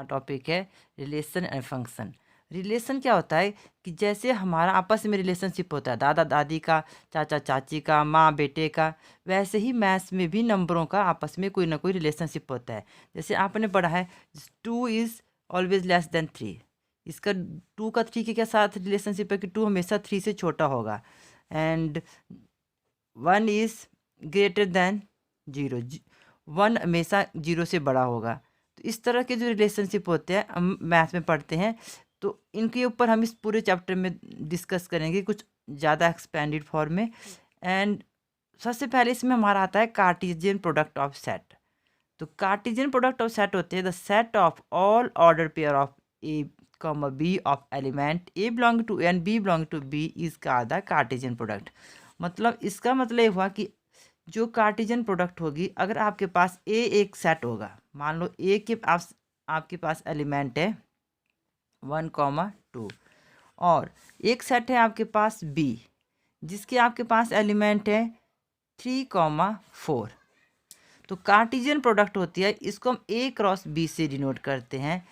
Topic है relation and function. Relation क्या होता है कि जैसे हमारा आपस में रिलेशनशिप होता है दादा दादी का, चाचा चाची का, माँ बेटे का, वैसे ही मैथ्स में भी नंबरों का आपस में कोई ना कोई रिलेशनशिप होता है। जैसे आपने पढ़ा है 2 इज़ ऑलवेज लेस देन 3। इसका 2 का 3 के क्या साथ रिलेशनशिप है कि 2 हमेशा 3 से छोटा होगा। एंड 1 इज़ ग्रेटर देन 0, 1 हमेशा 0 से बड़ा होगा। तो इस तरह के जो रिलेशनशिप होते हैं हम मैथ में पढ़ते हैं, तो इनके ऊपर हम इस पूरे चैप्टर में डिस्कस करेंगे कुछ ज़्यादा एक्सपेंडेड फॉर्म में। एंड सबसे पहले इसमें हमारा आता है कार्टेशियन प्रोडक्ट ऑफ सेट। तो कार्टेशियन प्रोडक्ट ऑफ सेट होते हैं the set of all order pair of A comma B of element A belong to and B belong to B is का द कार्टेशियन प्रोडक्ट। मतलब इसका मतलब ये हुआ कि जो कार्टेशियन प्रोडक्ट होगी, अगर आपके पास ए एक सेट होगा, मान लो ए के आपके पास एलिमेंट है 1, 2 और एक सेट है आपके पास बी जिसके आपके पास एलिमेंट है 3, 4। तो कार्टेशियन प्रोडक्ट होती है, इसको हम ए क्रॉस बी से डिनोट करते हैं।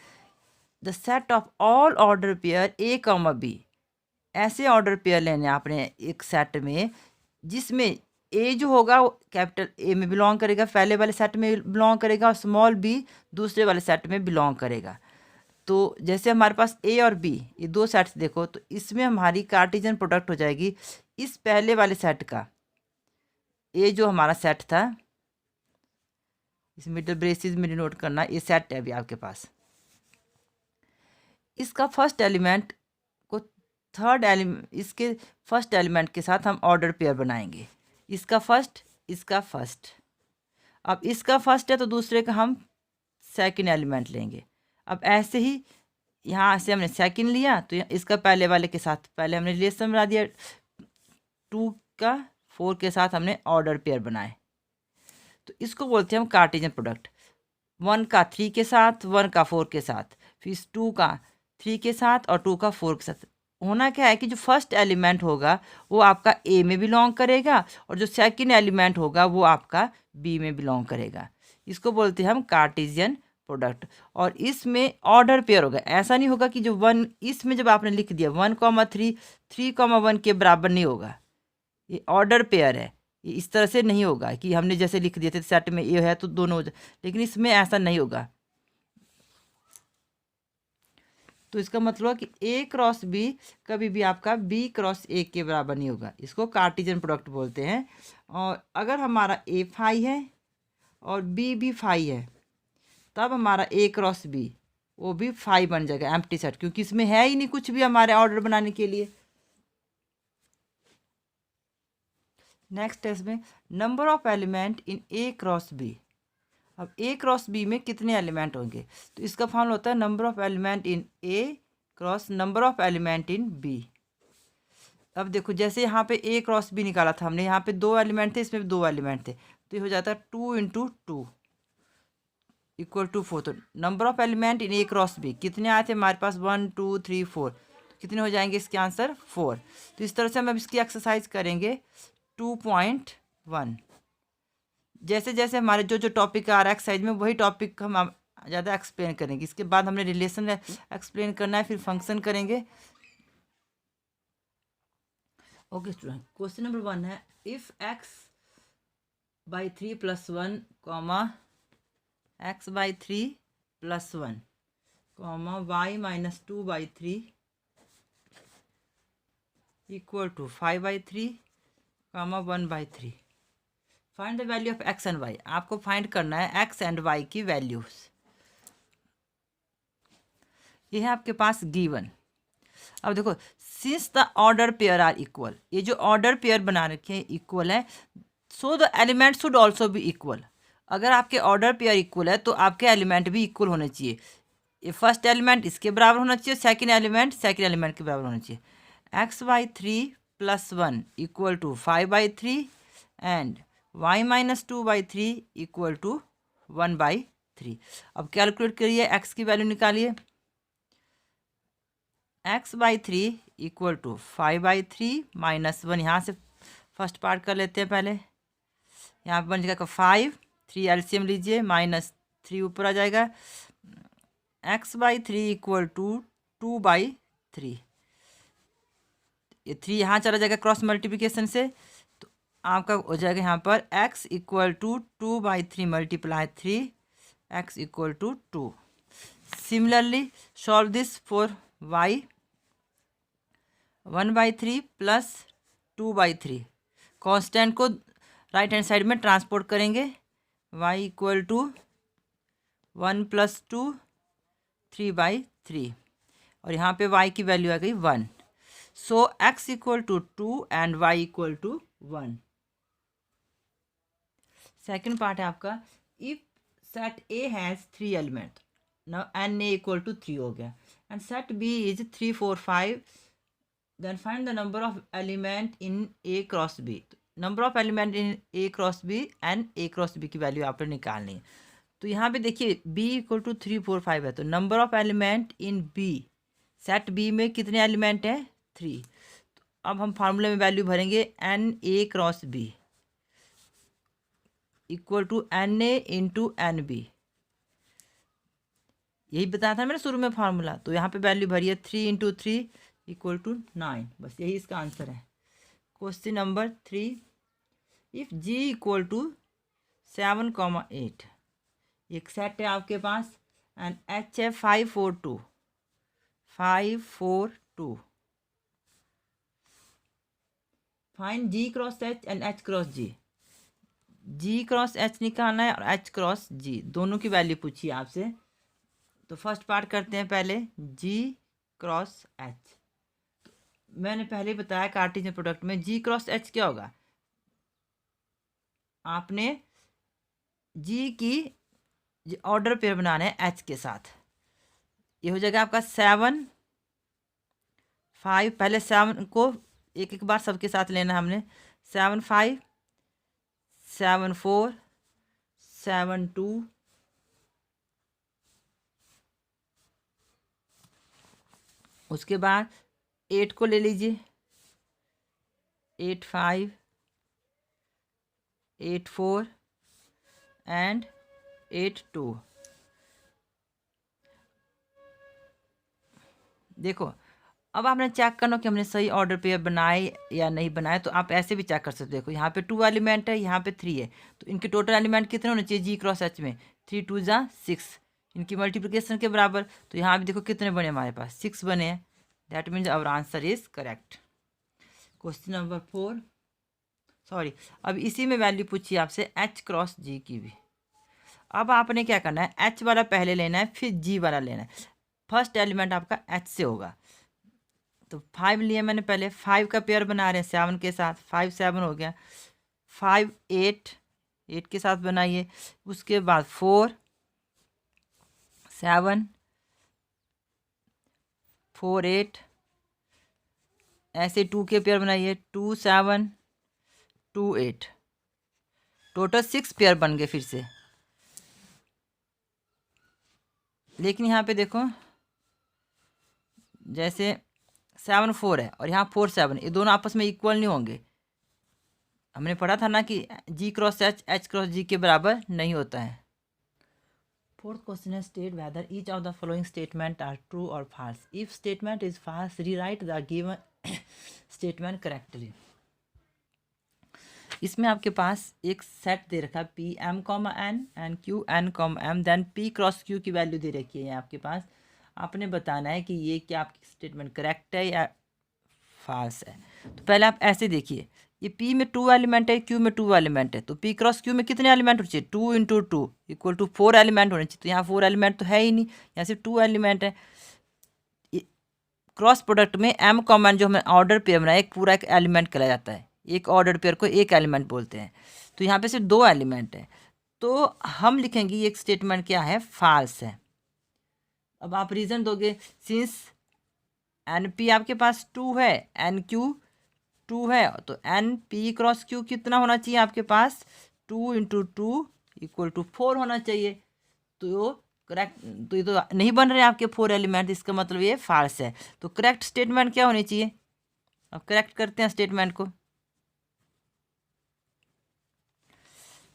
The set of all order pair A comma B, ऐसे ऑर्डर पेयर लेने आपने एक सेट में जिसमें ए जो होगा वो कैपिटल ए में बिलोंग करेगा, पहले वाले सेट में बिलोंग करेगा, और स्मॉल बी दूसरे वाले सेट में बिलोंग करेगा। तो जैसे हमारे पास ए और बी ये दो सेट्स देखो, तो इसमें हमारी कार्टेशियन प्रोडक्ट हो जाएगी इस पहले वाले सेट का, ए जो हमारा सेट था, इस मिडल ब्रेसेस में डिनोट करना, ये सेट है अभी आपके पास। इसका फर्स्ट एलिमेंट को थर्ड एलिमेंट, इसके फर्स्ट एलिमेंट के साथ हम ऑर्डर पेयर बनाएंगे, इसका फर्स्ट, इसका फर्स्ट। अब इसका फर्स्ट है तो दूसरे का हम सेकंड एलिमेंट लेंगे। अब ऐसे ही यहाँ से हमने सेकंड लिया तो इसका पहले वाले के साथ, पहले हमने रिलेशन बना दिया 2 का 4 के साथ हमने ऑर्डर पेयर बनाए, तो इसको बोलते हैं हम कार्टेशियन प्रोडक्ट। 1 का 3 के साथ, 1 का 4 के साथ, फिर 2 का 3 के साथ और 2 का 4 के साथ। होना क्या है कि जो फर्स्ट एलिमेंट होगा वो आपका ए में बिलोंग करेगा और जो सेकंड एलिमेंट होगा वो आपका बी में बिलोंग करेगा। इसको बोलते हैं हम कार्टेशियन प्रोडक्ट। और इसमें ऑर्डर पेयर होगा, ऐसा नहीं होगा कि जो 1 इसमें जब आपने लिख दिया 1, 3, 3, 1 के बराबर नहीं होगा, ये ऑर्डर पेयर है। ये इस तरह से नहीं होगा कि हमने जैसे लिख दिए थे सेट में ए है तो दोनों हो जाए, लेकिन इसमें ऐसा नहीं होगा। तो इसका मतलब है कि ए क्रॉस बी कभी भी आपका बी क्रॉस ए के बराबर नहीं होगा, इसको कार्टेशियन प्रोडक्ट बोलते हैं। और अगर हमारा ए फाई है और बी भी फाई है, तब हमारा ए क्रॉस बी वो भी फाई बन जाएगा, एम्प्टी सेट, क्योंकि इसमें है ही नहीं कुछ भी हमारे ऑर्डर बनाने के लिए। नेक्स्ट है इसमें number of element in A cross B. अब ए क्रॉस बी में कितने एलिमेंट होंगे, तो इसका फॉर्मूला होता है number of element in A cross number of element in B. अब देखो जैसे यहाँ पे ए क्रॉस बी निकाला था हमने, यहाँ पे 2 एलिमेंट थे, इसमें भी 2 एलिमेंट थे, तो ये हो जाता है 2 × 2 इक्वल टू 4। तो number of element in A cross B कितने आए थे हमारे पास, 1, 2, 3, 4, कितने हो जाएंगे इसके आंसर 4। तो इस तरह से हम अब इसकी एक्सरसाइज करेंगे 2.1। जैसे जैसे हमारे जो जो टॉपिक आ रहा है एक्सरसाइज में वही टॉपिक हम ज़्यादा एक्सप्लेन करेंगे। इसके बाद हमने रिलेशन एक्सप्लेन करना है, फिर फंक्शन करेंगे। ओके स्टूडेंट, क्वेश्चन नंबर 1 है if x/3 + 1, x/3 + 1, y-2/3 = 5/3, 1/3। Find the value of x and y. आपको फाइंड करना है एक्स एंड वाई की वैल्यूज। ये है आपके पास गिवन। अब देखो since the order pair are equal, ये जो ऑर्डर पेयर बना रखे हैं इक्वल है, so the element should also be equal. अगर आपके ऑर्डर पेयर इक्वल है तो आपके एलिमेंट भी इक्वल होने चाहिए। ये फर्स्ट एलिमेंट इसके बराबर होना चाहिए, सेकंड एलिमेंट के बराबर होना चाहिए। x/3 + 1 = 5/3 and y-2/3 = 1/3। अब कैलकुलेट करिए, x की वैल्यू निकालिए। x/3 = 5/3 - 1, यहाँ से फर्स्ट पार्ट कर लेते हैं पहले। यहाँ पर बन जाएगा 5, 3 एलसीएम लीजिए, -3 ऊपर आ जाएगा, x/3 इक्वल टू 2/3। ये 3 यहाँ चला जाएगा क्रॉस मल्टीप्लिकेशन से, तो आपका हो जाएगा यहाँ पर x equal to 2/3 multiply 3, x equal to 2। Similarly solve this for y, 1/3 plus 2/3। Constant को राइट हैंड साइड में ट्रांसपोर्ट करेंगे, y इक्वल टू 1 + 2 3/3, और यहाँ पे y की वैल्यू आ गई 1। So x equal to 2 and y equal to 1। Second part है आपका, इफ सेट A हैज़ 3 एलिमेंट, नाउ NA इक्वल टू 3 हो गया, and set B is 3 4 5, then find the number of element in A cross B। Number of element in A cross B and A cross B की value आपने निकालनी है। तो यहाँ पे देखिए B इक्वल टू 3 4 5 है, तो number of element in B, set B में कितने एलिमेंट हैं? 3। तो अब हम फार्मूले में वैल्यू भरेंगे NA cross B equal to NA into NB। यही बताया था मैंने शुरू में फार्मूला, तो यहाँ पे वैल्यू भरी है 3 × 3 इक्वल टू 9। बस यही इसका आंसर है। Question number 3, if G equal to 7,8, एक सेट है आपके पास, एंड H है 5 4 2 5 4 2, find G cross H and H cross G। G cross H निकालना है और H क्रॉस G, दोनों की वैल्यू पूछी आपसे। तो फर्स्ट पार्ट करते हैं पहले, G क्रॉस H। मैंने पहले ही बताया कार्टेशियन प्रोडक्ट में G क्रॉस H क्या होगा, आपने G की ऑर्डर पेयर बनाना है H के साथ। ये हो जाएगा आपका 7 5, पहले 7 को एक एक बार सबके साथ लेना हमने, 7 5 7 4 7 2 उसके बाद 8 को ले लीजिए, 8 5 8 4 एंड 8 2। देखो अब आपने चेक करना कि हमने सही ऑर्डर पेयर बनाए या नहीं बनाए, तो आप ऐसे भी चेक कर सकते हो। देखो यहाँ पे 2 एलिमेंट है, यहाँ पे 3 है, तो इनके टोटल एलिमेंट कितने होने चाहिए G क्रॉस H में? 3 2 = 6, इनकी मल्टीप्लिकेशन के बराबर। तो यहाँ भी देखो कितने बने हमारे पास, 6 बने हैं। That means our answer is correct. Question number 4, sorry, अब इसी में वैल्यू पूछी आपसे H क्रॉस G की भी। अब आपने क्या करना है, H वाला पहले लेना है, फिर G वाला लेना है। फर्स्ट एलिमेंट आपका H से होगा, तो 5 लिए मैंने पहले, 5 का पेयर बना रहे हैं 7 के साथ, 5 7 हो गया, 5 8 8 के साथ बनाइए। उसके बाद 4 7 4 8, ऐसे 2 के पेयर बनाइए, 2 7 2 8, टोटल 6 पेयर बन गए फिर से। लेकिन यहाँ पे देखो जैसे 7 4 है और यहाँ 4 7, ये दोनों आपस में इक्वल नहीं होंगे। हमने पढ़ा था ना कि G cross H H cross G के बराबर नहीं होता है। फोर्थ क्वेश्चन है, state whether each of the following statement are true और false. If statement is false, rewrite the given statement correctly. इसमें आपके पास एक सेट दे रखा है P M, and Q N, M, then P cross Q की value दे रखी है आपके पास। आपने बताना है कि ये क्या आपकी स्टेटमेंट करेक्ट है या फॉल्स है। तो पहले आप ऐसे देखिए, ये P में 2 एलिमेंट है, Q में 2 एलिमेंट है, तो P क्रॉस Q में कितने एलिमेंट होने चाहिए? 2 × 2 इक्वल टू 4 एलिमेंट होने चाहिए। तो यहाँ 4 एलिमेंट तो है ही नहीं, यहाँ सिर्फ 2 एलिमेंट है। क्रॉस प्रोडक्ट में M N जो हमें ऑर्डर पेयर बनाया, एक पूरा एक एलिमेंट कहला जाता है। एक ऑर्डर पेयर को एक एलिमेंट बोलते हैं। तो यहाँ पे सिर्फ 2 एलिमेंट है, तो हम लिखेंगे ये स्टेटमेंट क्या है, फॉल्स है। अब आप रीज़न दोगे, सिंस NP आपके पास 2 है, NQ 2 है, तो NP क्रॉस Q कितना होना चाहिए आपके पास? 2 × 2 इक्वल टू 4 होना चाहिए। तो करेक्ट, तो ये तो नहीं बन रहे आपके 4 एलिमेंट, इसका मतलब ये फॉल्स है। तो करेक्ट स्टेटमेंट क्या होनी चाहिए? अब करेक्ट करते हैं स्टेटमेंट को।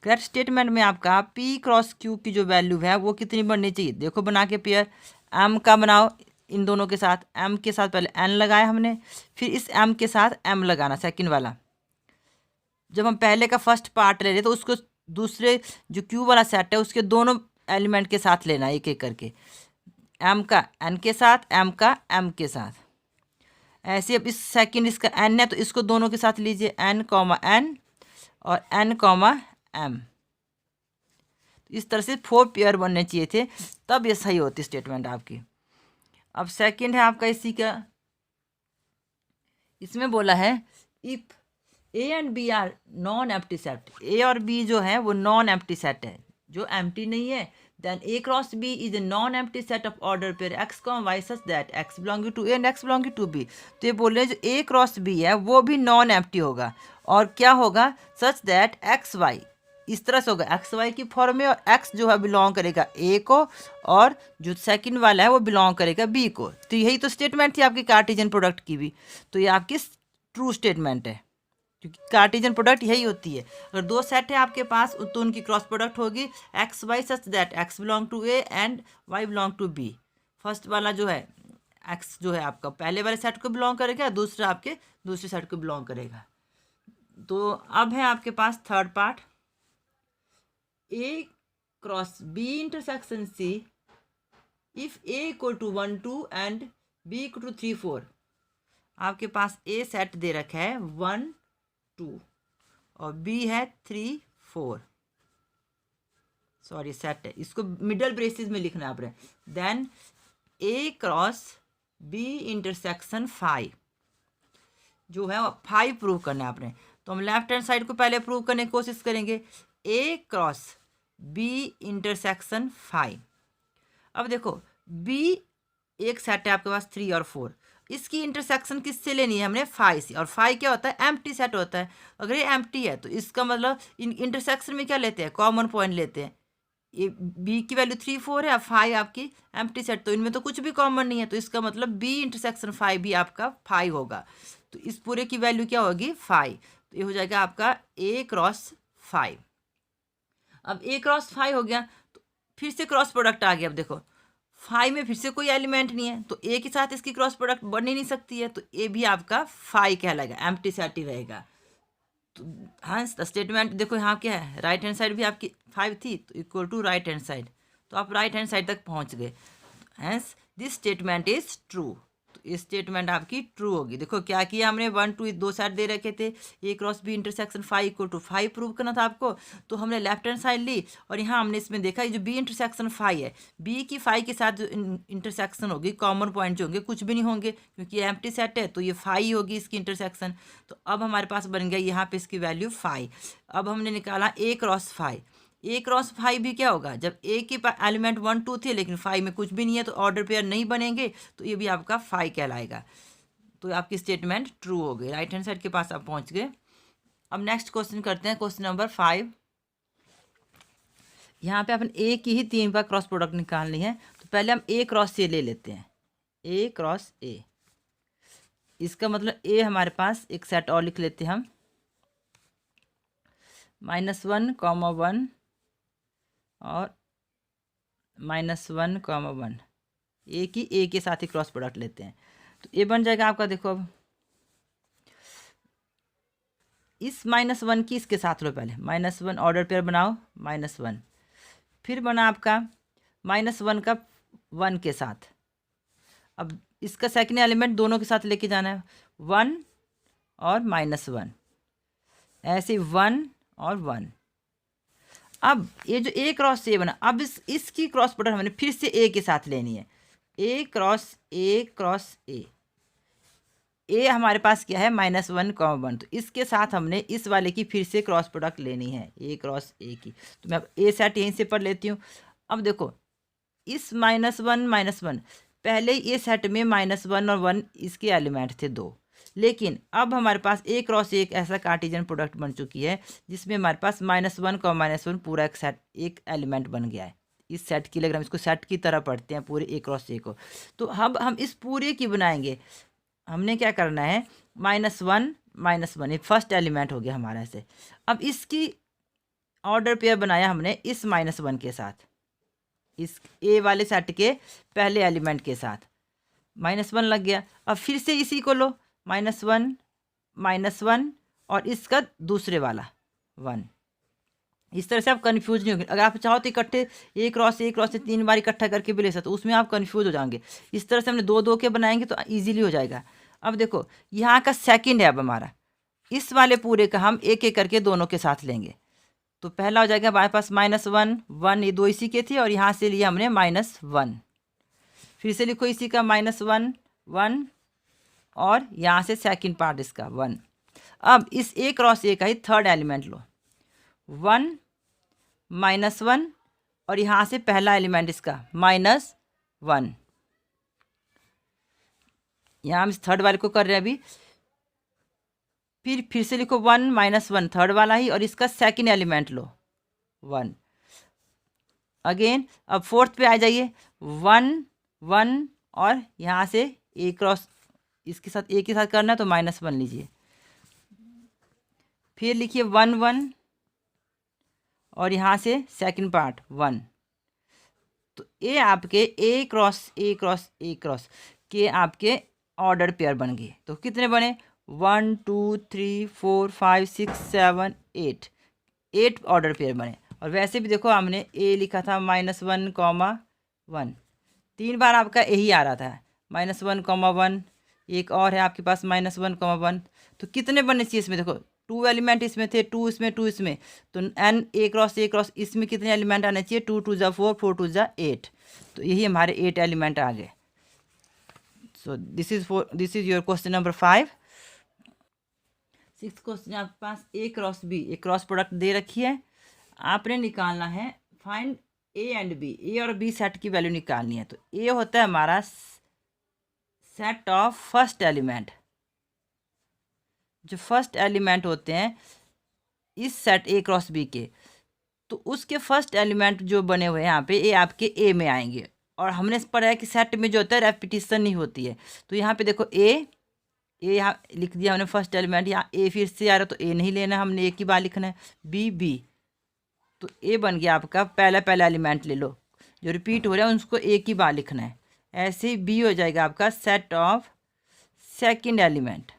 करेक्ट स्टेटमेंट में आपका P क्रॉस Q की जो वैल्यू है वो कितनी बननी चाहिए? देखो बना के पेयर, एम का बनाओ इन दोनों के साथ, एम के साथ पहले एन लगाया हमने, फिर इस एम के साथ एम लगाना सेकंड वाला। जब हम पहले का फर्स्ट पार्ट ले रहे तो उसको दूसरे जो क्यू वाला सेट है उसके दोनों एलिमेंट के साथ लेना एक एक करके, एम का एन के साथ, एम का एम के साथ। ऐसे अब इस सेकंड इसका एन है तो इसको दोनों के साथ लीजिए, एन कॉमा एन और एन कॉमा एम। इस तरह से 4 पेयर बनने चाहिए थे, तब ये सही होती स्टेटमेंट आपकी। अब सेकंड है आपका इसी का, इसमें बोला है if A and B are non empty set, A और बी जो है वो नॉन एम्प्टी सेट है, जो एम्प्टी नहीं है, then A cross B is a non empty set of order pair x comma y such that x belonging to A and x belonging to B. तो ये बोल रहे हैं जो ए क्रॉस बी है वो भी नॉन एम्प्टी होगा, और क्या होगा, सच दैट एक्स वाई, इस तरह से होगा एक्स वाई की फॉर्म में, और एक्स जो है बिलोंग करेगा ए को, और जो सेकंड वाला है वो बिलोंग करेगा बी को। तो यही तो स्टेटमेंट थी आपकी कार्टेशियन प्रोडक्ट की भी, तो ये आपकी ट्रू स्टेटमेंट है, क्योंकि कार्टेशियन प्रोडक्ट यही होती है। अगर दो सेट है आपके पास तो उनकी क्रॉस प्रोडक्ट होगी x y such that x belong to A and y belong to B. First वाला जो है एक्स जो है आपका पहले वाले सेट को बिलोंग करेगा, दूसरा आपके दूसरे सेट को बिलोंग करेगा। तो अब है आपके पास third part, A cross B intersection C if A equal to 1 2 and B equal to 3 4। आपके पास ए सेट दे रखा है 1 2 और बी है 3 4, सॉरी सेट है, इसको मिडल ब्रेसेस में लिखना है आपने। Then A cross B intersection 5 जो है 5 प्रूव करना है आपने। तो हम लेफ्ट हैंड साइड को पहले प्रूव करने की कोशिश करेंगे, ए क्रॉस बी इंटरसेक्शन 5। अब देखो बी एक सेट है आपके पास 3 और 4, इसकी इंटरसेक्शन किससे लेनी है हमने, 5 से, और 5 क्या होता है, एम्प्टी सेट होता है। अगर ये एम्प्टी है तो इसका मतलब इन इंटरसेक्शन में क्या लेते हैं, कॉमन पॉइंट लेते हैं। ये बी की वैल्यू 3 4 है, 5 आपकी एम्प्टी सेट, तो इनमें तो कुछ भी कॉमन नहीं है, तो इसका मतलब बी इंटरसेक्शन 5 भी आपका 5 होगा। तो इस पूरे की वैल्यू क्या होगी, 5। तो ये हो जाएगा आपका ए क्रॉस 5। अब ए क्रॉस 5 हो गया, तो फिर से क्रॉस प्रोडक्ट आ गया। अब देखो 5 में फिर से कोई एलिमेंट नहीं है, तो ए के साथ इसकी क्रॉस प्रोडक्ट बन ही नहीं सकती है, तो ए भी आपका 5 कहलाएगा, एम्प्टी सेट ही रहेगा। तो हाँ स्टेटमेंट देखो यहाँ क्या है, राइट हैंड साइड भी आपकी 5 थी, तो equal to right hand side, तो आप राइट हैंड साइड तक पहुँच गए। Hence this statement is true, तो ये स्टेटमेंट आपकी ट्रू होगी। देखो क्या किया हमने, 1 2 दो सेट दे रखे थे, A cross B intersection 5 equal to 5 prove करना था आपको, तो हमने लेफ्ट हैंड साइड ली, और यहाँ हमने इसमें देखा ये जो बी इंटरसेक्शन 5 है, बी की 5 के साथ जो इंटरसेक्शन होगी, कॉमन पॉइंट जो होंगे कुछ भी नहीं होंगे, क्योंकि ये एम्प्टी सेट है, तो ये 5 होगी इसकी इंटरसेक्शन। तो अब हमारे पास बन गया यहाँ पे इसकी वैल्यू 5। अब हमने निकाला ए क्रॉस 5, ए क्रॉस 5 भी क्या होगा, जब ए के एलिमेंट 1 2 थे लेकिन 5 में कुछ भी नहीं है, तो ऑर्डर पेयर नहीं बनेंगे, तो ये भी आपका 5 कहलाएगा। तो आपकी स्टेटमेंट ट्रू हो गई, राइट हैंड साइड के पास आप पहुंच गए। अब नेक्स्ट क्वेश्चन करते हैं, क्वेश्चन नंबर 5। यहाँ पे अपन ए की ही 3 बार क्रॉस प्रोडक्ट निकालनी है, तो पहले हम ए क्रॉस ए ले लेते हैं, ए क्रॉस ए। इसका मतलब ए हमारे पास एक सेट और लिख लेते हैं हम, -1 1 और -1 1, ए की ए के साथ ही क्रॉस प्रोडक्ट लेते हैं, तो ये बन जाएगा आपका। देखो अब इस -1 की इसके साथ लो, पहले -1 ऑर्डर पेयर बनाओ, -1, फिर बना आपका -1 का 1 के साथ। अब इसका सेकंड एलिमेंट दोनों के साथ लेके जाना है, 1 और -1, ऐसे 1 और 1। अब ये जो ए क्रॉस ए बना, अब इसकी क्रॉस प्रोडक्ट हमने फिर से ए के साथ लेनी है, ए क्रॉस ए। ए हमारे पास क्या है, -1 1, तो इसके साथ हमने इस वाले की फिर से क्रॉस प्रोडक्ट लेनी है, ए क्रॉस ए की। तो मैं अब ए सेट यहीं से पढ़ लेती हूँ। अब देखो इस -1 1, पहले ये सेट में -1 और 1 इसके एलिमेंट थे 2, लेकिन अब हमारे पास ए क्रॉस एक ऐसा कार्टेशियन प्रोडक्ट बन चुकी है जिसमें हमारे पास -1 को -1 पूरा एक सेट एक एलिमेंट बन गया है। इस सेट की अगर हम इसको सेट की तरह पढ़ते हैं पूरे ए क्रॉस ए को, तो अब हम इस पूरे की बनाएंगे। हमने क्या करना है, -1 -1 ये फर्स्ट एलिमेंट हो गया हमारा ऐसे। अब इसकी ऑर्डर पेयर बनाया हमने इस -1 के साथ, इस ए वाले सेट के पहले एलिमेंट के साथ, -1 लग गया। अब फिर से इसी को लो, -1 और इसका दूसरे वाला 1। इस तरह से आप कंफ्यूज नहीं होंगे। अगर आप चाहो तो इकट्ठे ए क्रॉस से 3 बार इकट्ठा करके भी ले सकते हो, उसमें आप कंफ्यूज हो जाएंगे। इस तरह से हमने 2-2 के बनाएंगे तो ईजिली हो जाएगा। अब देखो यहाँ का सेकंड है अब हमारा, इस वाले पूरे का हम एक एक करके दोनों के साथ लेंगे। तो पहला हो जाएगा हमारे पास -1 ये 2 इसी के थे और यहाँ से लिया हमने -1। फिर से लिखो इसी का -1 और यहाँ से सेकंड पार्ट इसका 1। अब इस ए क्रॉस ए का ही थर्ड एलिमेंट लो, 1 -1 और यहाँ से पहला एलिमेंट इसका -1। यहाँ हम इस थर्ड वाले को कर रहे हैं अभी। फिर से लिखो 1 -1 थर्ड वाला ही और इसका सेकंड एलिमेंट लो 1। अगेन अब फोर्थ पे आ जाइए, 1 और यहाँ से ए क्रॉस इसके साथ ए के साथ करना है तो -1 लीजिए। फिर लिखिए 1 और यहाँ से सेकंड पार्ट 1। तो ये आपके ए क्रॉस के आपके ऑर्डर पेयर बन गए। तो कितने बने? 1 2 3 4 5 6 7 8 ऑर्डर पेयर बने। और वैसे भी देखो हमने ए लिखा था -1, 3 बार आपका यही आ रहा था, -1, एक और है आपके पास -1, तो कितने बनने चाहिए इसमें? देखो 2 एलिमेंट इसमें थे, 2 इसमें 2 इसमें, तो एन ए क्रॉस इसमें कितने एलिमेंट आने चाहिए? 2 2 जा 4, 4 2 जा 8। तो यही हमारे 8 एलिमेंट आ गए। So this is your question number 5। 6th question आपके पास ए क्रॉस बी, एक क्रॉस प्रोडक्ट दे रखी है, आपने निकालना है फाइंड ए एंड बी, ए और बी सेट की वैल्यू निकालनी है। तो ए होता है हमारा सेट ऑफ फर्स्ट एलिमेंट, जो फर्स्ट एलिमेंट होते हैं इस सेट ए क्रॉस बी के, तो उसके फर्स्ट एलिमेंट जो बने हुए हैं यहाँ पे ए आपके ए में आएंगे। और हमने इस पर है कि सेट में जो होता है रेपिटिशन नहीं होती है। तो यहाँ पे देखो ए यहाँ लिख दिया हमने फर्स्ट एलिमेंट, यहाँ ए फिर से आ रहा तो ए नहीं लेना, हमने एक ही बार लिखना है। बी तो ए बन गया आपका पहला एलिमेंट ले लो, जो रिपीट हो रहा है उसको एक ही बार लिखना है। ऐसे ही बी हो जाएगा आपका सेट ऑफ सेकंड एलिमेंट,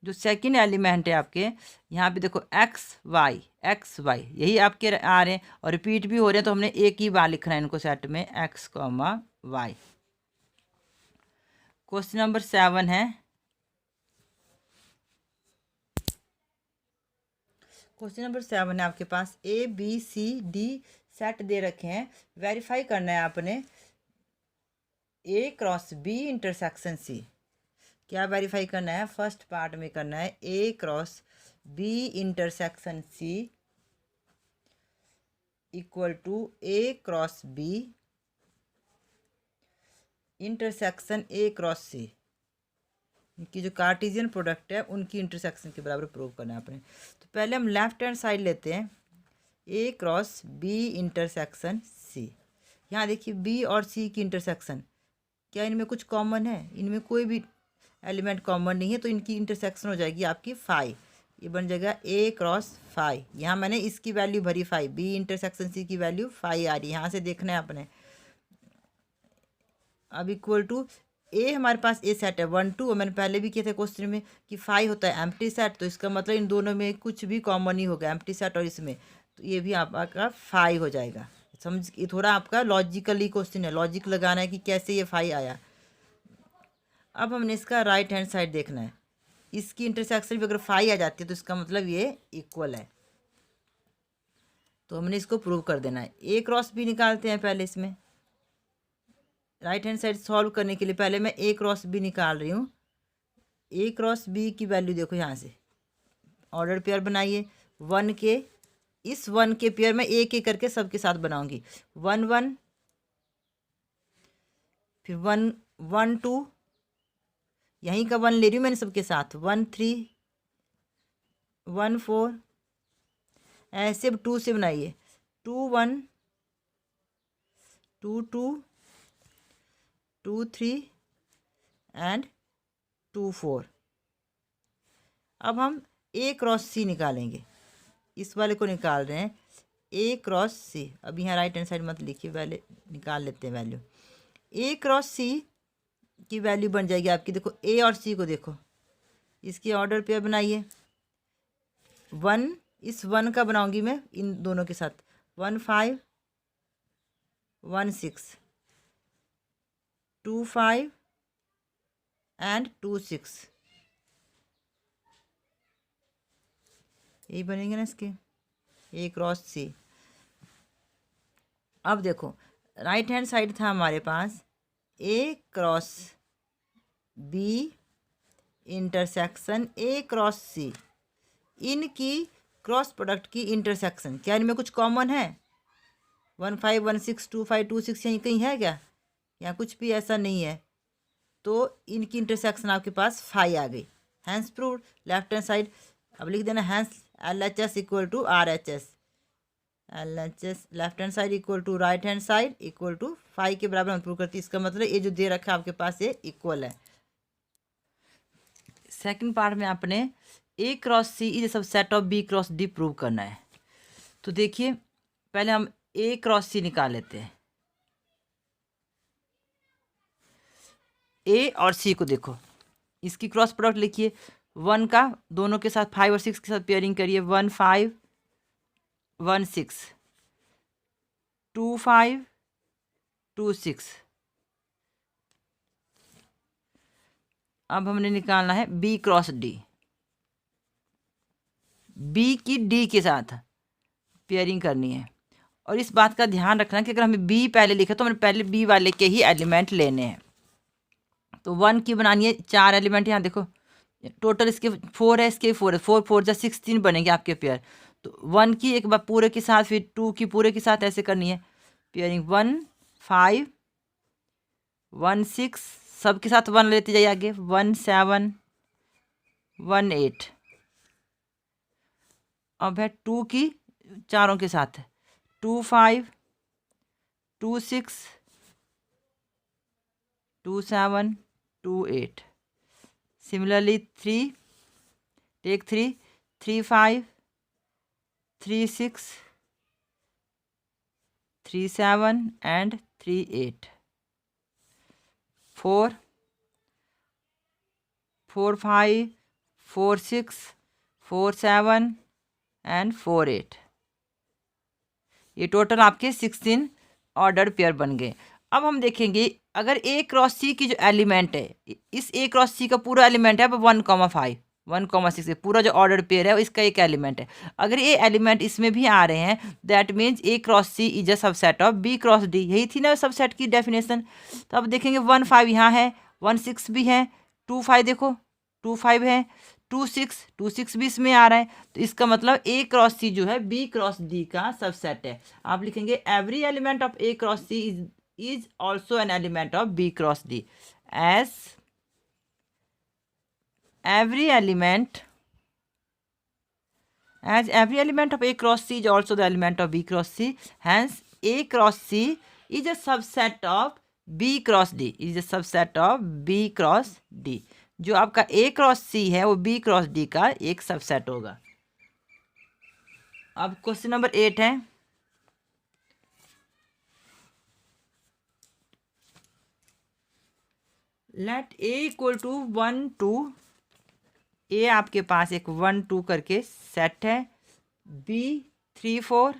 जो सेकंड एलिमेंट है आपके यहाँ पे देखो एक्स वाई यही आपके आ रहे हैं और रिपीट भी हो रहे हैं, तो हमने एक ही बार लिखना है इनको सेट में, X comma Y. Question number 7 है, क्वेश्चन नंबर 7 है आपके पास A B C D set दे रखे हैं, वेरीफाई करना है आपने A cross B intersection C. क्या वेरीफाई करना है? फर्स्ट पार्ट में करना है A cross B intersection C equal to A cross B intersection A cross C, इनकी जो कार्टेशियन प्रोडक्ट है उनकी इंटरसेक्शन के बराबर प्रूव करना है आपने। तो पहले हम लेफ्ट हैंड साइड लेते हैं, ए क्रॉस बी इंटरसेक्शन सी। यहाँ देखिए बी और सी की इंटरसेक्शन, क्या इनमें कुछ कॉमन है? इनमें कोई भी एलिमेंट कॉमन नहीं है, तो इनकी इंटरसेक्शन हो जाएगी आपकी 5। ये बन जाएगा ए क्रॉस 5। यहाँ मैंने इसकी वैल्यू भरी 5, बी इंटरसेक्शन सी की वैल्यू 5 आ रही है, यहाँ से देखना है आपने। अब इक्वल टू ए हमारे पास ए सेट है 1 2, और मैंने पहले भी किया था क्वेश्चन में कि 5 होता है एम्प्टी सेट, तो इसका मतलब इन दोनों में कुछ भी कॉमन ही होगा, एम्प्टी सेट और इसमें, तो ये भी आपका 5 हो जाएगा। समझ, ये थोड़ा आपका लॉजिकली क्वेश्चन है, लॉजिक लगाना है कि कैसे ये 5 आया। अब हमने इसका राइट हैंड साइड देखना है, इसकी इंटरसेक्शन भी अगर 5 आ जाती है तो इसका मतलब ये इक्वल है, तो हमने इसको प्रूव कर देना है। ए क्रॉस बी निकालते हैं पहले इसमें, राइट हैंड साइड सॉल्व करने के लिए पहले मैं ए क्रॉस बी निकाल रही हूँ। ए क्रॉस बी की वैल्यू देखो, यहाँ से ऑर्डर पेयर बनाइए 1 के, इस 1 के पेयर में एक एक करके सबके साथ बनाऊंगी, 1 1 फिर 1 1 2, यहीं का 1 ले रही हूँ मैंने सबके साथ, 1 3 1 4, ऐसे अब 2 से बनाइए, 2 1 2 2 2 3 एंड 2 4। अब हम ए क्रॉस सी निकालेंगे, इस वाले को निकाल रहे हैं, ए क्रॉस सी, अब यहाँ राइट हैंड साइड मत लिखिए, वैल्यू निकाल लेते हैं वैल्यू। ए क्रॉस सी की वैल्यू बन जाएगी आपकी, देखो ए और सी को देखो, इसकी ऑर्डर पेयर बनाइए। 1, इस 1 का बनाऊंगी मैं इन दोनों के साथ, 1 5 1 6 2 5 एंड 2 6, यही बनेंगे ना इसके, ए क्रॉस सी। अब देखो राइट हैंड साइड था हमारे पास A cross B intersection A cross C, इनकी क्रॉस प्रोडक्ट की इंटरसेक्शन, क्या इनमें कुछ कॉमन है? 1 5 1 6 2 5 2 6 यहीं कहीं है क्या? यहाँ कुछ भी ऐसा नहीं है, तो इनकी इंटरसेक्शन आपके पास 5 आ गई। Hence proved, left hand side अब लिख देना hence LHS equal to RHS, LHS left hand side equal to right hand side equal to 5 के बराबर हम प्रूव करते हैं। इसका मतलब ये जो दे रखा है आपके पास ये इक्वल है। सेकंड पार्ट में आपने A cross C is subset of B cross D prove करना है। तो देखिए पहले हम ए क्रॉस सी निकाल लेते हैं। ए और सी को देखो, इसकी क्रॉस प्रोडक्ट लिखिए, 1 का दोनों के साथ 5 और 6 के साथ पेयरिंग करिए, 1 5 1 6 2 5 2 6। अब हमने निकालना है बी क्रॉस डी, बी की डी के साथ पेयरिंग करनी है। और इस बात का ध्यान रखना कि अगर हमें बी पहले लिखा तो हमें पहले बी वाले के ही एलिमेंट लेने हैं। तो 1 की बनानी है, 4 एलिमेंट यहाँ देखो, टोटल इसके 4 है, इसके 4 है, 4 4 जा 16 बनेंगे आपके पेयर। तो 1 की एक बार पूरे के साथ, फिर 2 की पूरे के साथ ऐसे करनी है पेयरिंग, 1 5 1 6 सब के साथ 1 लेते जाइए आगे, 1 7 1 8। अब है 2 की चारों के साथ 2 5 2 6 2 7 2 8। Similarly 3, take 3 3 5 3 6 3 7 and 3 8। 4 4 5 4 6 4 7 एंड 4 8। ये टोटल आपके 16 ऑर्डर पेयर बन गए। अब हम देखेंगे अगर ए क्रॉस सी की जो एलिमेंट है, इस ए क्रॉस सी का पूरा एलिमेंट है 1 5 1 6, पूरा जो ऑर्डर पेयर है इसका एक एलिमेंट है। अगर ये एलिमेंट इसमें भी आ रहे हैं that means A cross C is a subset of B cross D, यही थी ना सबसेट की डेफिनेशन। तो अब देखेंगे 1 5 यहाँ है, 1 6 भी है, 2 5 देखो 2 5 है, 2 6 भी इसमें आ रहा है। तो इसका मतलब ए क्रॉस सी जो है बी क्रॉस डी का सबसेट है। आप लिखेंगे every element of A cross C is also an element of B cross D, as every element of A cross C is also the element of B cross C. Hence A cross C is a subset of B cross D, is a subset of B cross D. जो आपका A cross C है वो B cross D का एक subset होगा। अब question number 8 है, let A equal to 1 2, A आपके पास एक 1 2 करके सेट है, B 3 4,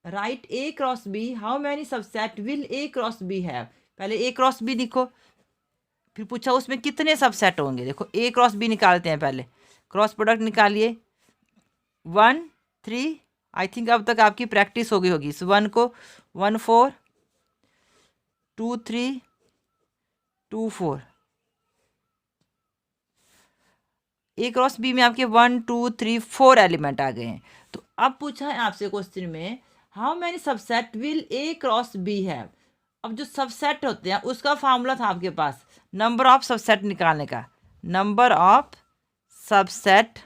write A cross B, how many subset will A cross B have. पहले ए क्रॉस बी लिखो, फिर पूछा उसमें कितने सबसेट होंगे। देखो ए क्रॉस बी निकालते हैं, पहले क्रॉस प्रोडक्ट निकालिए, 1 3, आई थिंक अब तक आपकी प्रैक्टिस हो गई होगी। इस 1 को 1 4 2 3 2 4, ए क्रॉस बी में आपके 1 2 3 4 एलिमेंट आ गए हैं। तो अब पूछा है आपसे क्वेश्चन में how many subset will A cross B have. अब जो सबसेट होते हैं उसका फार्मूला था आपके पास नंबर ऑफ सबसेट निकालने का, number of subset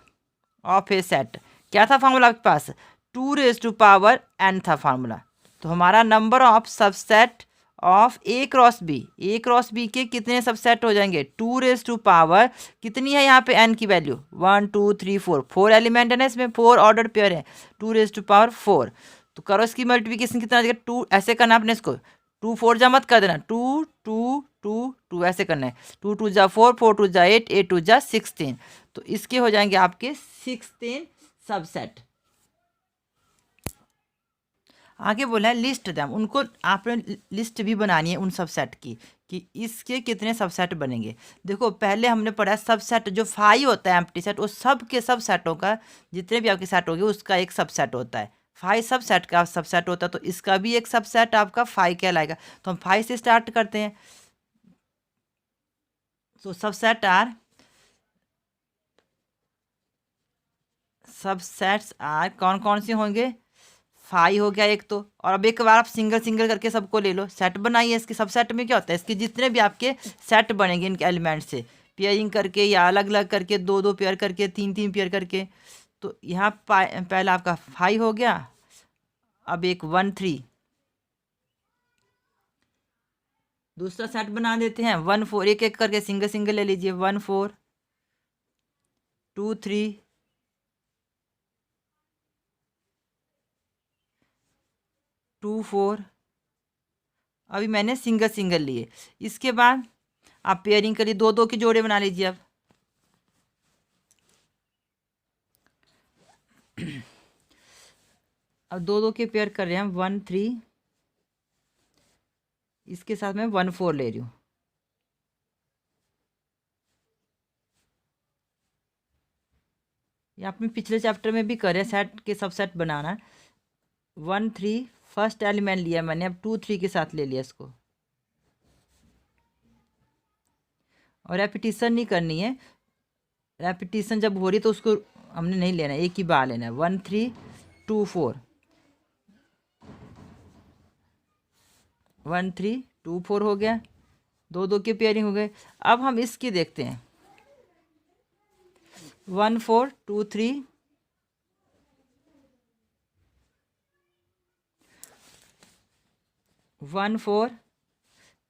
of a set. क्या था फार्मूला आपके पास? 2 raised to power n था फार्मूला। तो हमारा number of subset of A cross B के कितने सबसेट हो जाएंगे, 2⁻, कितनी है यहाँ पे एन की वैल्यू 1 2 3 4, 4 एलिमेंट है ना इसमें, 4 ऑर्डर पेयर है, 2⁴ तो करो इसकी मल्टीप्लिकेशन कितना आ जाएगा 2, ऐसे करना आपने इसको 2 4 जा मत कर देना, 2 2 2 2 ऐसे करना है, 2 2 जा 4 4 2 जा 8 8 2 जा 16, तो इसके हो जाएंगे आपके 16 सबसेट। आगे बोला है लिस्ट दैम, उनको आपने लिस्ट भी बनानी है उन सबसेट की कि इसके कितने सबसेट बनेंगे। देखो पहले हमने पढ़ा सबसेट जो 5 होता है एम्प्टी सेट, वो सब के सब सेटों का, जितने भी आपके सेट होंगे उसका एक सबसेट होता है, 5 सबसेट का सबसेट होता है, तो इसका भी एक सबसेट आपका 5 कहलाएगा। तो हम 5 से स्टार्ट करते हैं। सो सबसेट आर, सबसेट्स आर कौन कौन से होंगे, 5 हो गया एक तो, और अब एक बार आप सिंगल सिंगल करके सबको ले लो, सेट बनाइए। इसके सब सेट में क्या होता है, इसके जितने भी आपके सेट बनेंगे इनके एलिमेंट से पेयरिंग करके या अलग अलग करके 2 2 पेयर करके 3 3 पेयर करके, तो यहाँ पहला आपका 5 हो गया। अब एक 1 3, दूसरा सेट बना देते हैं 1 4, एक एक करके सिंगल सिंगल ले लीजिए, 1 4 2 3 2 4, अभी मैंने सिंगल सिंगल लिए। इसके बाद आप पेयरिंग करिए, 2 2 के जोड़े बना लीजिए। अब 2 2 के पेयर कर रहे हैं हम, 1 3, इसके साथ मैं 1 4 ले रही हूँ। ये आपने पिछले चैप्टर में भी करे, सेट के सबसेट बनाना। 1 3 फर्स्ट एलिमेंट लिया मैंने, अब 2 3 के साथ ले लिया इसको, और रेपिटेशन नहीं करनी है, रेपिटेशन जब हो रही तो उसको हमने नहीं लेना, एक ही बार लेना है। 1 3 2 4, 1 3 2 4 हो गया, 2 2 के पेयरिंग हो गए। अब हम इसकी देखते हैं, 1 4 2 3, 1 4,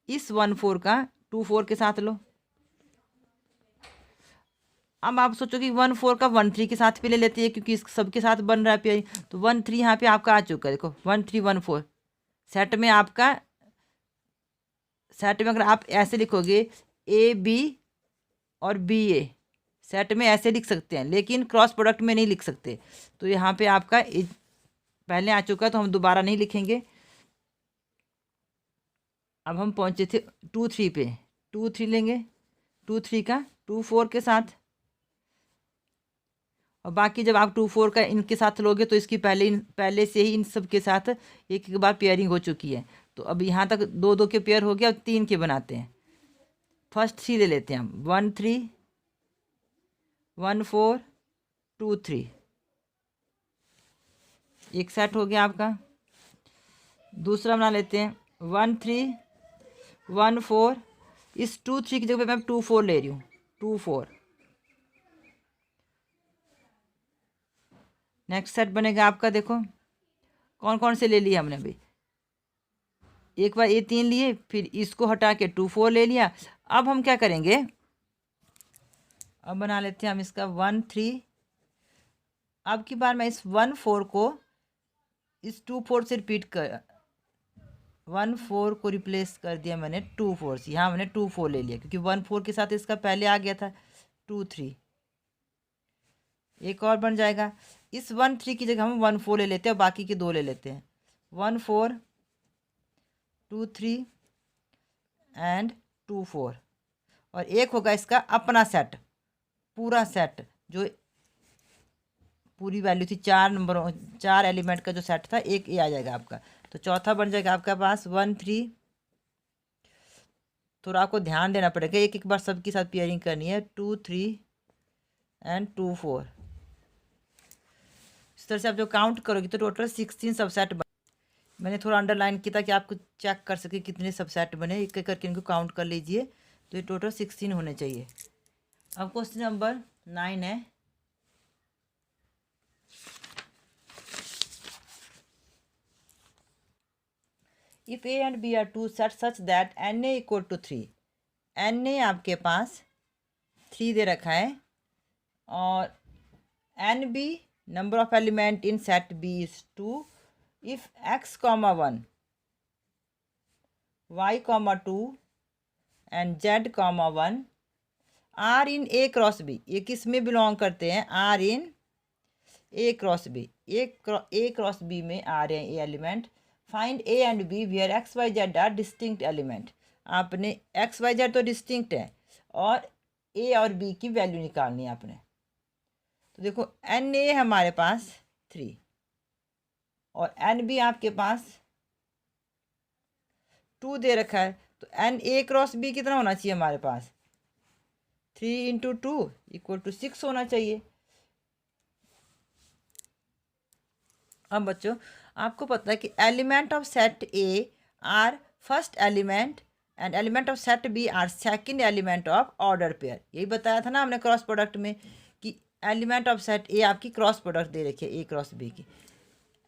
इस 1 4 का 2 4 के साथ लो। अब आप सोचो कि 1 4 का 1 3 के साथ भी ले लेते हैं, क्योंकि इस सबके साथ बन रहा है पेयरिंग, तो 1 3 यहाँ पे आपका आ चुका है। देखो 1 3 1 4 सेट में आपका, सेट में अगर आप ऐसे लिखोगे ए बी और बी ए, सेट में ऐसे लिख सकते हैं, लेकिन क्रॉस प्रोडक्ट में नहीं लिख सकते। तो यहाँ पे आपका पहले आ चुका है, तो हम दोबारा नहीं लिखेंगे। अब हम पहुँचे थे 2 3 पे, 2 3 लेंगे, 2 3 का 2 4 के साथ, और बाकी जब आप 2 4 का इनके साथ लोगे तो इसकी पहले से ही इन सब के साथ एक एक बार पेयरिंग हो चुकी है। तो अब यहाँ तक 2 2 के पेयर हो गया, अब 3 के बनाते हैं। फर्स्ट 3 ले लेते हैं हम, 1 3 1 4 2 3, एक सेट हो गया आपका। दूसरा बना लेते हैं 1 3 1 4, इस 2 3 की जगह पे मैं 2 4 ले रही हूँ, 2 4। नेक्स्ट सेट बनेगा आपका, देखो कौन कौन से ले लिए हमने अभी, एक बार ये 3 लिए, फिर इसको हटा के 2 4 ले लिया। अब हम क्या करेंगे, अब बना लेते हैं हम इसका 1 3, अब की बार मैं इस 1 4 को इस 2 4 से रिपीट कर, 1 4 को रिप्लेस कर दिया मैंने 2 4 से, यहाँ मैंने 2 4 ले लिया, क्योंकि 1 4 के साथ इसका पहले आ गया था 2 3, एक और बन जाएगा। इस 1 3 की जगह हम 1 4 ले लेते हैं, और बाकी के 2 ले लेते हैं, 1 4 2 3 एंड 2 4, और एक होगा इसका अपना सेट, पूरा सेट जो पूरी वैल्यू थी 4 नंबरों 4 एलिमेंट का जो सेट था, एक ये आ जाएगा आपका। तो चौथा बन जाएगा आपका पास 1 3, थोड़ा आपको ध्यान देना पड़ेगा, एक एक बार सबके साथ पेयरिंग करनी है, 2 3 एंड 2 4। इस तरह से आप जो काउंट करोगे तो टोटल 16 सबसेट बने। मैंने थोड़ा अंडरलाइन किया ताकि आपको चेक कर सके कितने सबसेट बने, एक एक करके इनको काउंट कर लीजिए, तो ये टोटल 16 होने चाहिए। अब क्वेश्चन नंबर 9 है, if A and B are two set such that n A equal to 3, n A आपके पास 3 दे रखा है और n B number of element in set B is 2 if x, 1 y, 2 and z, 1 are in A cross B. ये किस में belong करते हैं? Are in A cross B. A cross B में आ रहे हैं a element. Find A and B where x y z are distinct element. आपने एक्स वाई जेड तो डिस्टिंक्ट है और ए और बी की वैल्यू निकालनी है आपने। तो देखो एन ए हमारे पास 3 और एन बी आपके पास 2 दे रखा है। तो एन ए क्रॉस बी कितना होना चाहिए हमारे पास? 3 इंटू 2 इक्वल टू 6 होना चाहिए। अब बच्चों आपको पता है कि element of set A are first element and element of set B are second element of order pair. यही बताया था ना हमने क्रॉस प्रोडक्ट में कि एलिमेंट ऑफ सेट ए आपकी क्रॉस प्रोडक्ट दे रखी है ए क्रॉस बी की।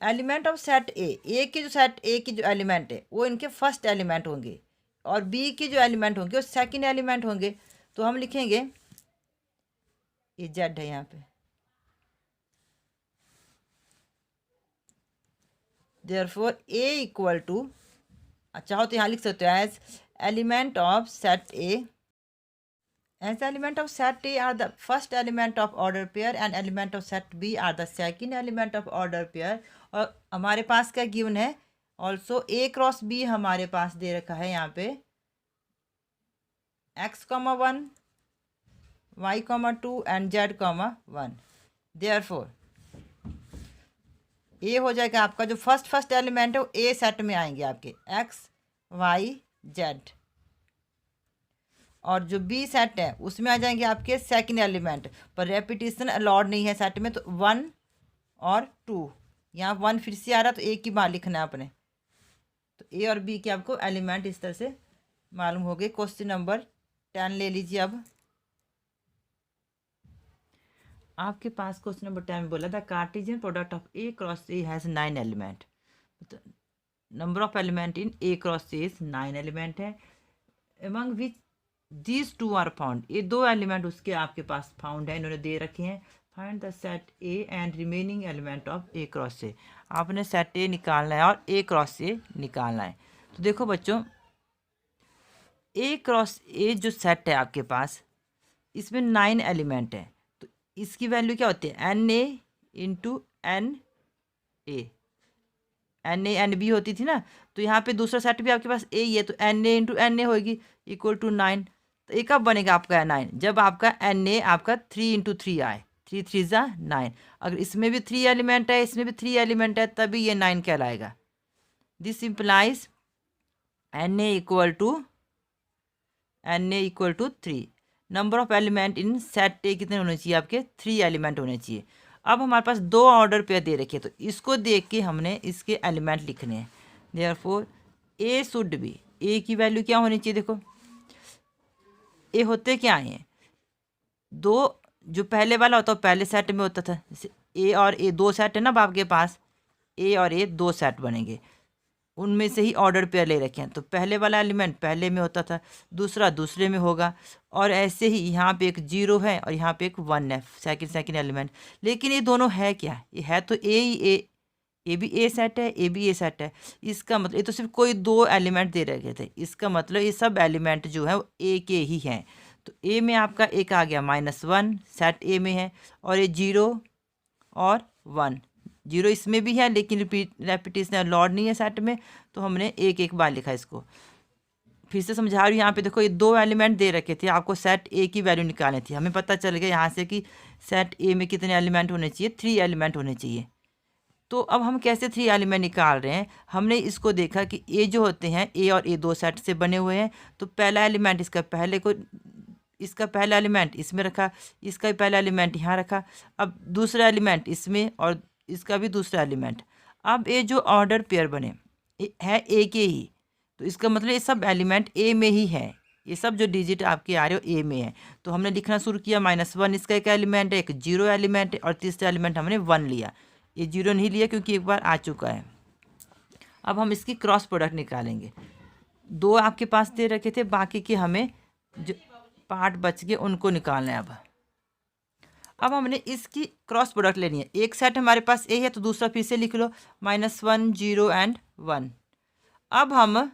एलिमेंट ऑफ सेट ए की जो सेट ए की जो एलिमेंट है वो इनके फर्स्ट एलिमेंट होंगे और बी के जो एलिमेंट होंगे वो सेकंड एलिमेंट होंगे। तो हम लिखेंगे ये जेड है यहाँ पे, therefore a इक्वल टू, अच्छा हो तो यहाँ लिख सकते हो as element of set A, as element of set A are the first element of order pair and element of set B are the second element of order pair. और हमारे पास क्या गिवन है? ऑल्सो ए क्रॉस बी हमारे पास दे रखा है यहाँ पे x, 1 y, 2 and z, 1। Therefore A हो जाएगा आपका जो फर्स्ट एलिमेंट है वो ए सेट में आएंगे आपके x, y, z। और जो बी सेट है उसमें आ जाएंगे आपके सेकंड एलिमेंट, पर रेपिटेशन अलाउड नहीं है सेट में। तो 1 और 2, यहाँ 1 फिर से आ रहा तो ए की बात लिखना है आपने। तो ए और बी के आपको एलिमेंट इस तरह से मालूम हो गए। क्वेश्चन नंबर 10 ले लीजिए। अब आपके पास क्वेश्चन नंबर 10 में बोला था Cartesian product of A cross A has 9 element. Number of element in A cross A is 9 element है, among which these 2 are found. ये 2 एलिमेंट उसके आपके पास फाउंड है, इन्होंने दे रखे हैं। Find the set A and remaining element of A cross ए। आपने set ए निकालना है और ए क्रॉस ए निकालना है। तो देखो बच्चों ए क्रॉस ए जो सेट है आपके पास इसमें 9 एलिमेंट है। तो इसकी वैल्यू क्या होती है? N A into n A, n A n B होती थी ना। तो यहाँ पे दूसरा सेट भी आपके पास ए ही है, तो n A into n A होगी इक्वल टू 9। तो ये कब बनेगा आपका 9? जब आपका एन ए आपका 3 इंटू 3 आए, 3 3 जा 9। अगर इसमें भी 3 एलिमेंट है, इसमें भी 3 एलिमेंट है, तभी ये 9 कहलाएगा। This implies n A equal to 3। Number of element in set A कितने होने चाहिए आपके? 3 एलिमेंट होने चाहिए। अब हमारे पास 2 ऑर्डर पेयर दे रखे, तो इसको देख के हमने इसके एलिमेंट लिखने हैं। देयरफॉर ए शुड बी, ए की वैल्यू क्या होनी चाहिए? देखो ए होते क्या हैं? 2 जो पहले वाला होता है पहले सेट में होता था, जैसे ए और ए 2 सेट है ना आपके पास, ए और ए 2 सेट बनेंगे, उनमें से ही ऑर्डर पेयर ले रखे हैं। तो पहले वाला एलिमेंट पहले में होता था, दूसरा दूसरे में होगा। और ऐसे ही यहाँ पे एक 0 है और यहाँ पे एक 1 है, सेकंड एलिमेंट। लेकिन ये दोनों है क्या? ये है तो ए ही ए भी ए सेट है, ए भी ए सेट है। इसका मतलब ये तो सिर्फ कोई 2 एलिमेंट दे रखे थे, इसका मतलब ये सब एलिमेंट जो है वो ए के ही हैं। तो ए में आपका एक आ गया -1 सेट ए में है, और ये 0 और 1, 0 इसमें भी है लेकिन रेपिटेशन लॉर्ड नहीं है सेट में, तो हमने एक बार लिखा इसको। फिर से समझा रही हूँ, यहाँ पे देखो ये 2 एलिमेंट दे रखे थे, आपको सेट ए की वैल्यू निकालनी थी। हमें पता चल गया यहाँ से कि सेट ए में कितने एलिमेंट होने चाहिए? 3 एलिमेंट होने चाहिए। तो अब हम कैसे 3 एलिमेंट निकाल रहे हैं? हमने इसको देखा कि ए जो होते हैं ए और ए 2 सेट से बने हुए हैं। तो पहला एलिमेंट इसका पहला एलिमेंट इसमें रखा, इसका भी पहला एलिमेंट यहाँ रखा, अब दूसरा एलिमेंट इसमें और इसका भी दूसरा एलिमेंट। अब ये जो ऑर्डर पेयर बने है ए के ही, तो इसका मतलब ये सब एलिमेंट ए में ही है, ये सब जो डिजिट आपके आ रहे हो ए में है। तो हमने लिखना शुरू किया -1 इसका एक एलिमेंट है, एक 0 एलिमेंट है, और तीसरा एलिमेंट हमने 1 लिया। ये 0 नहीं लिया क्योंकि एक बार आ चुका है। अब हम इसकी क्रॉस प्रोडक्ट निकालेंगे। 2 आपके पास दे रखे थे, बाकी के हमें जो पार्ट बच गए उनको निकालना है। अब हमने इसकी क्रॉस प्रोडक्ट लेनी है। एक सेट हमारे पास ए है तो दूसरा फिर से लिख लो, -1 0 एंड 1। अब हम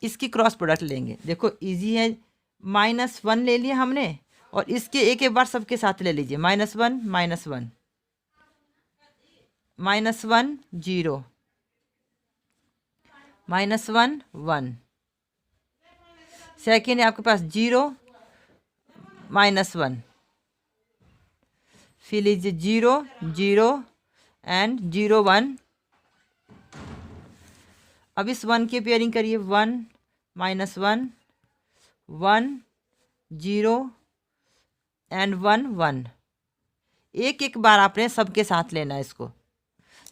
इसकी क्रॉस प्रोडक्ट लेंगे। देखो इजी है, -1 ले लिया हमने और इसके एक बार सबके साथ ले लीजिए। -1 -1 -1 0 -1 1। सेकेंड है आपके पास 0 -1, फिर लीजिए 0 0 एंड 0 1। अब इस 1 की पेयरिंग करिए, 1 -1 1 0 एंड 1 1। एक बार आपने सबके साथ लेना है इसको।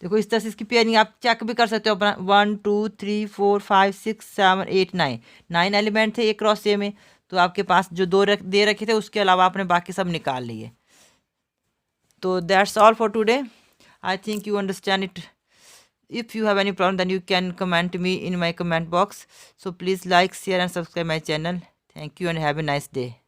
देखो इस तरह से इसकी पेयरिंग आप चेक भी कर सकते हो अपना। 1 2 3 4 5 6 7 8 9 एलिमेंट थे एक क्रॉस ए में, तो आपके पास जो 2 दे रखे थे उसके अलावा आपने बाकी सब निकाल लिए। तो that's all for today. I think you understand it. If you have any problem, then you can comment me in my comment box. So please like, share and subscribe my channel. Thank you and have a nice day.